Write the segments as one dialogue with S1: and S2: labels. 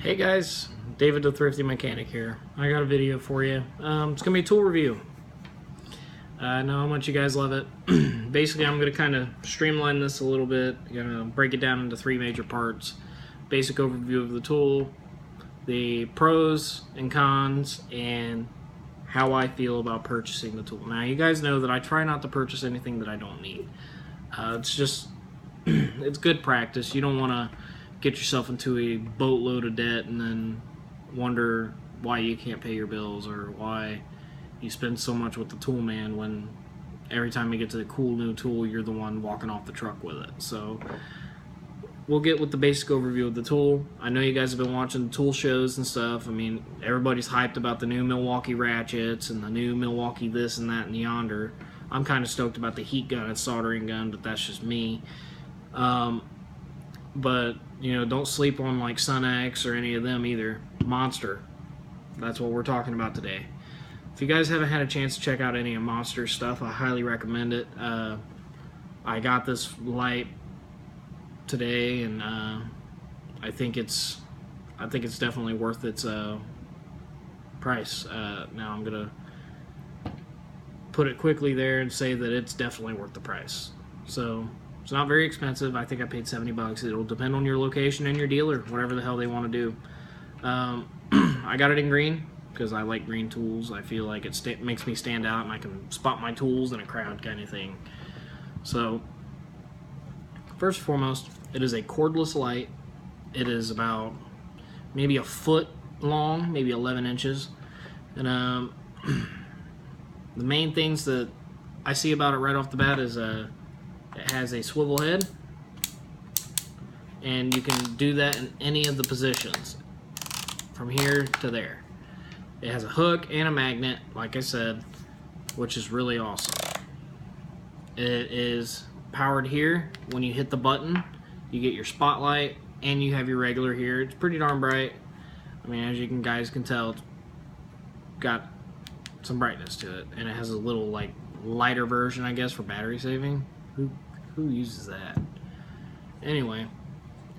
S1: Hey guys, David the Thrifty Mechanic here. I got a video for you. It's gonna be a tool review. I know how much you guys love it. Basically, I'm gonna kind of streamline this a little bit. Gonna break it down into three major parts: basic overview of the tool, the pros and cons, and how I feel about purchasing the tool. Now, you guys know that I try not to purchase anything that I don't need. It's just it's good practice. You don't want to get yourself into a boatload of debt and then wonder why you can't pay your bills or why you spend so much with the tool man when every time you get to the cool new tool, you're the one walking off the truck with it. So we'll get with the basic overview of the tool. I know you guys have been watching the tool shows and stuff. I mean, everybody's hyped about the new Milwaukee ratchets and the new Milwaukee this and that and yonder. I'm kind of stoked about the heat gun and soldering gun, but that's just me. But you know, don't sleep on like Sun X or any of them either. Monster. That's what we're talking about today. If you guys haven't had a chance to check out any of Monster's stuff, I highly recommend it. I got this light today, and I think it's definitely worth its price. Now I'm gonna put it quickly there and say that it's definitely worth the price. So it's not very expensive. I think I paid $70. It'll depend on your location and your dealer, whatever the hell they want to do. I got it in green because I like green tools. I feel like it makes me stand out and I can spot my tools in a crowd kind of thing. So first and foremost, it is a cordless light. It is about maybe a foot long, maybe 11 inches. And the main things that I see about it right off the bat is it has a swivel head, and you can do that in any of the positions from here to there. It has a hook and a magnet, like I said, which is really awesome. It is powered here. When you hit the button, you get your spotlight and you have your regular here. It's pretty darn bright. I mean, as you guys can tell, it's got some brightness to it, and it has a little like lighter version, I guess, for battery saving. Who uses that? Anyway,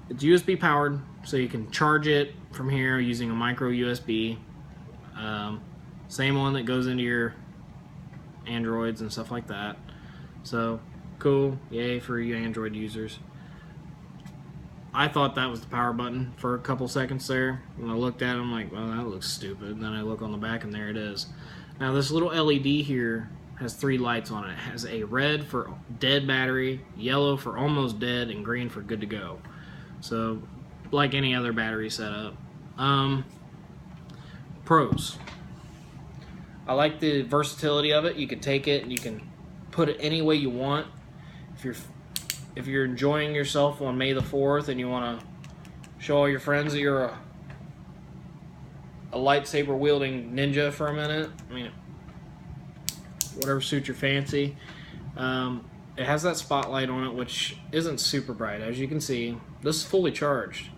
S1: it's USB powered, so you can charge it from here using a micro USB. Same one that goes into your Androids and stuff like that. So cool, yay for you Android users. I thought that was the power button for a couple seconds there. When I looked at it, I'm like, well, that looks stupid. And then I look on the back and there it is. Now this little LED here has three lights on it. It has a red for dead battery, yellow for almost dead, and green for good to go. So like any other battery setup. Pros. I like the versatility of it. You can take it and you can put it any way you want. If you're enjoying yourself on May the 4th and you want to show all your friends that you're a lightsaber wielding ninja for a minute, I mean, whatever suits your fancy. It has that spotlight on it, which isn't super bright. As you can see, this is fully charged.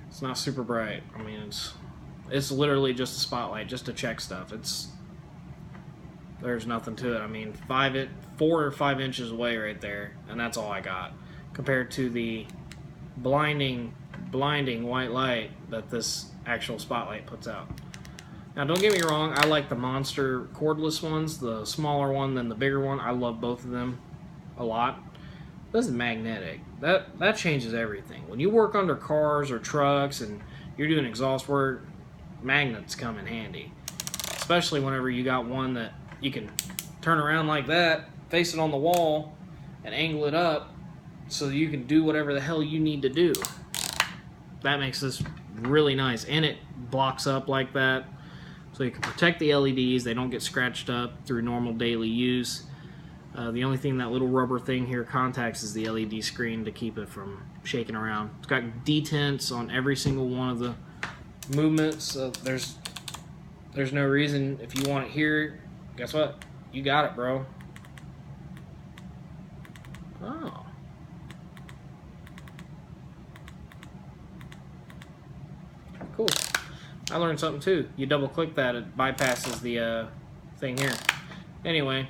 S1: It's not super bright. I mean, it's literally just a spotlight, just to check stuff. There's nothing to it. I mean, 4 or 5 inches away right there, and that's all I got, compared to the blinding white light that this actual spotlight puts out. Now, don't get me wrong, I like the Monster cordless ones, the smaller one than the bigger one. I love both of them a lot. This is magnetic. That changes everything. When you work under cars or trucks and you're doing exhaust work, magnets come in handy. Especially whenever you got one that you can turn around like that, face it on the wall, and angle it up so you can do whatever the hell you need to do. That makes this really nice. And it blocks up like that, so you can protect the LEDs. They don't get scratched up through normal daily use. The only thing that little rubber thing here contacts is the LED screen to keep it from shaking around. It's got detents on every single one of the movements, so there's no reason. If you want it here, guess what? You got it, bro. Oh. Cool. I learned something too. You double click that, it bypasses the thing here. Anyway,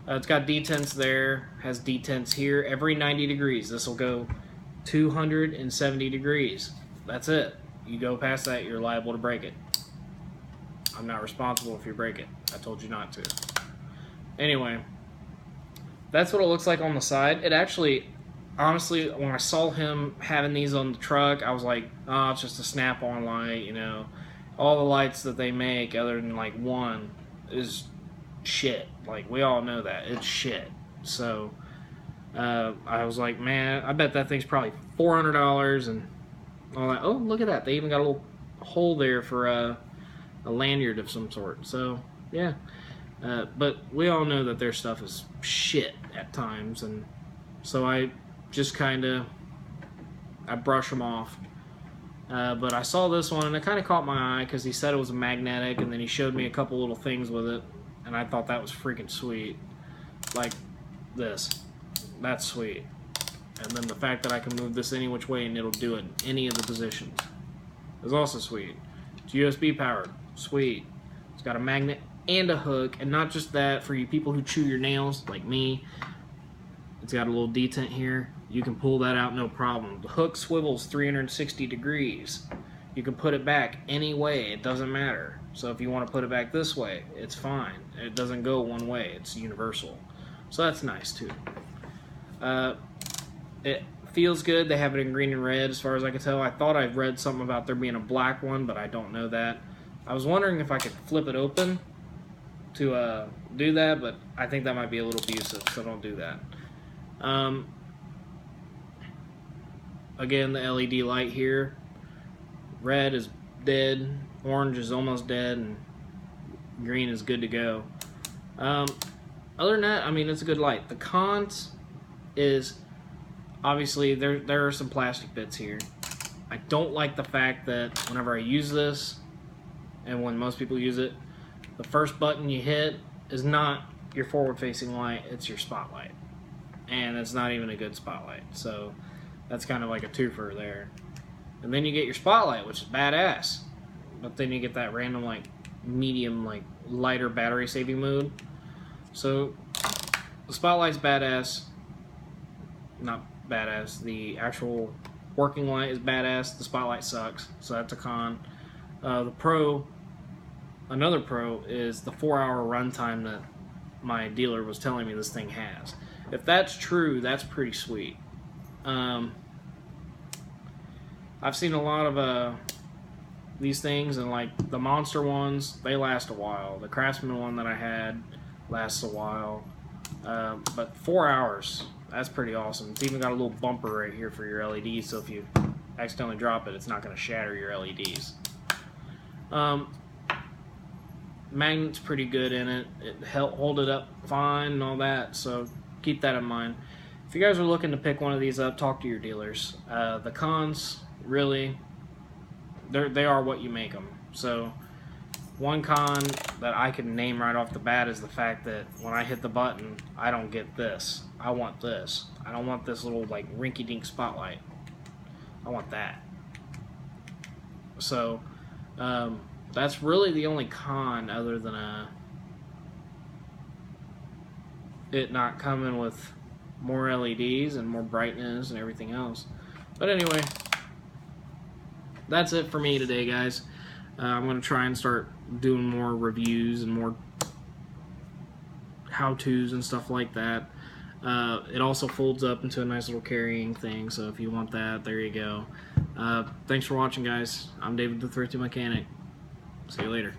S1: it's got detents there, has detents here. Every 90 degrees, this will go 270 degrees. That's it. You go past that, you're liable to break it. I'm not responsible if you break it. I told you not to. Anyway, that's what it looks like on the side. It actually, honestly, when I saw him having these on the truck, I was like, oh, it's just a snap-on light, you know. All the lights that they make, other than like one, is shit. Like, we all know that. It's shit. So, I was like, man, I bet that thing's probably $400 and all that. Oh, look at that. They even got a little hole there for a lanyard of some sort. So, yeah. But we all know that their stuff is shit at times. And so I just kind of, I brush them off. But I saw this one and it kind of caught my eye because he said it was a magnetic, and then he showed me a couple little things with it. And I thought that was freaking sweet. Like this. That's sweet. And then the fact that I can move this any which way and it'll do it in any of the positions is also sweet. It's USB powered. Sweet. It's got a magnet and a hook, and not just that, for you people who chew your nails like me, it's got a little detent here. You can pull that out no problem. The hook swivels 360 degrees. You can put it back any way. It doesn't matter. So if you want to put it back this way, it's fine. It doesn't go one way. It's universal. So that's nice too. It feels good. They have it in green and red as far as I can tell. I thought I read something about there being a black one, but I don't know that. I was wondering if I could flip it open to do that, but I think that might be a little abusive, so don't do that. Again, the LED light here. Red is dead, orange is almost dead, and green is good to go. Other than that, I mean, it's a good light. The cons is, obviously, there are some plastic bits here. I don't like the fact that whenever I use this, and when most people use it, the first button you hit is not your forward-facing light, it's your spotlight. And it's not even a good spotlight. So that's kind of like a twofer there. And then you get your spotlight, which is badass. But then you get that random, like, medium, like, lighter battery saving mode. So the spotlight's badass. Not badass. The actual working light is badass. The spotlight sucks. So that's a con. Another pro is the 4-hour runtime that my dealer was telling me this thing has. If that's true, that's pretty sweet. I've seen a lot of these things, and like the Monster ones, they last a while. The Craftsman one that I had lasts a while. But 4 hours, that's pretty awesome. It's even got a little bumper right here for your LEDs, so if you accidentally drop it, it's not going to shatter your LEDs. Magnet's pretty good in it. It hold it up fine and all that, so keep that in mind. If you guys are looking to pick one of these up, talk to your dealers. The cons, really, they are what you make them. So one con that I can name right off the bat is the fact that when I hit the button, I don't get this. I want this. I don't want this little like rinky-dink spotlight. I want that. So that's really the only con, other than it not coming with more LEDs and more brightness and everything else. But anyway, that's it for me today, guys. I'm going to try and start doing more reviews and more how-tos and stuff like that. It also folds up into a nice little carrying thing, so if you want that, there you go. Thanks for watching, guys. I'm David the Thrifty Mechanic. See you later.